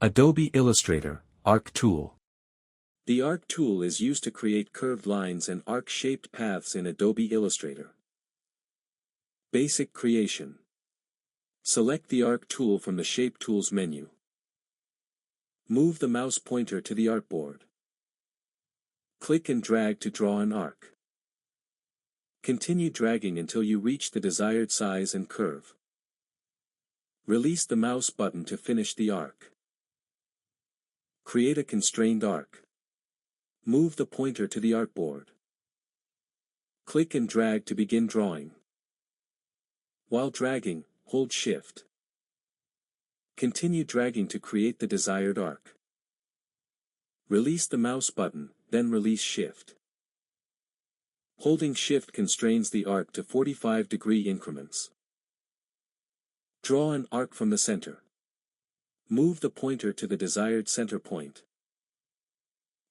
Adobe Illustrator, Arc Tool. The Arc tool is used to create curved lines and arc-shaped paths in Adobe Illustrator. Basic creation. Select the Arc tool from the Shape Tools menu. Move the mouse pointer to the artboard. Click and drag to draw an arc. Continue dragging until you reach the desired size and curve. Release the mouse button to finish the arc. Create a constrained arc. Move the pointer to the artboard. Click and drag to begin drawing. While dragging, hold Shift. Continue dragging to create the desired arc. Release the mouse button, then release Shift. Holding Shift constrains the arc to 45-degree increments. Draw an arc from the center. Move the pointer to the desired center point.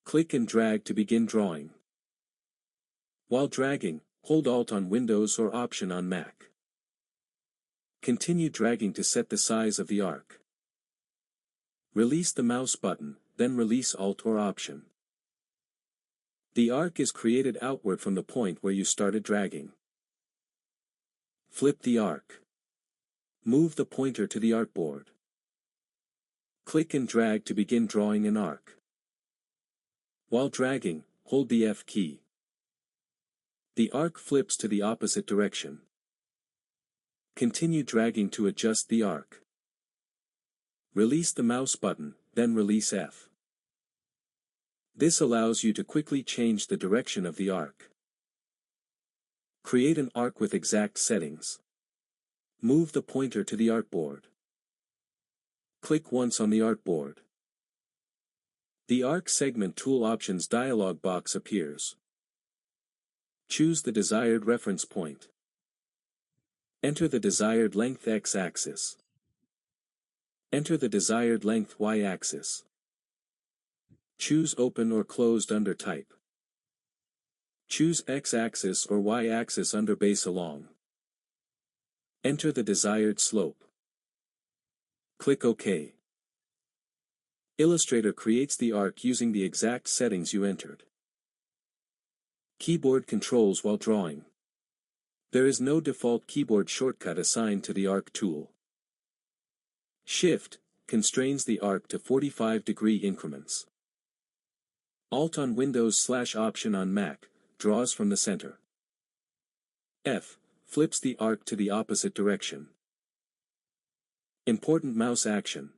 Click and drag to begin drawing. While dragging, hold Alt on Windows or Option on Mac. Continue dragging to set the size of the arc. Release the mouse button, then release Alt or Option. The arc is created outward from the point where you started dragging. Flip the arc. Move the pointer to the artboard. Click and drag to begin drawing an arc. While dragging, hold the F key. The arc flips to the opposite direction. Continue dragging to adjust the arc. Release the mouse button, then release F. This allows you to quickly change the direction of the arc. Create an arc with exact settings. Move the pointer to the artboard. Click once on the artboard. The Arc Segment Tool Options dialog box appears. Choose the desired reference point. Enter the desired length X-axis. Enter the desired length Y-axis. Choose Open or Closed under Type. Choose X-axis or Y-axis under Base Along. Enter the desired slope. Click OK. Illustrator creates the arc using the exact settings you entered. Keyboard controls while drawing. There is no default keyboard shortcut assigned to the Arc tool. Shift constrains the arc to 45-degree increments. Alt on Windows/Option on Mac draws from the center. F flips the arc to the opposite direction. Important mouse action.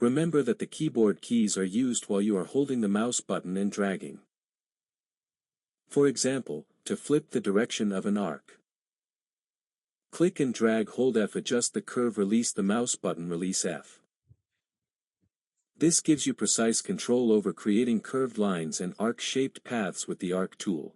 Remember that the keyboard keys are used while you are holding the mouse button and dragging. For example, to flip the direction of an arc. Click and drag, hold F, adjust the curve, release the mouse button, release F. This gives you precise control over creating curved lines and arc-shaped paths with the Arc tool.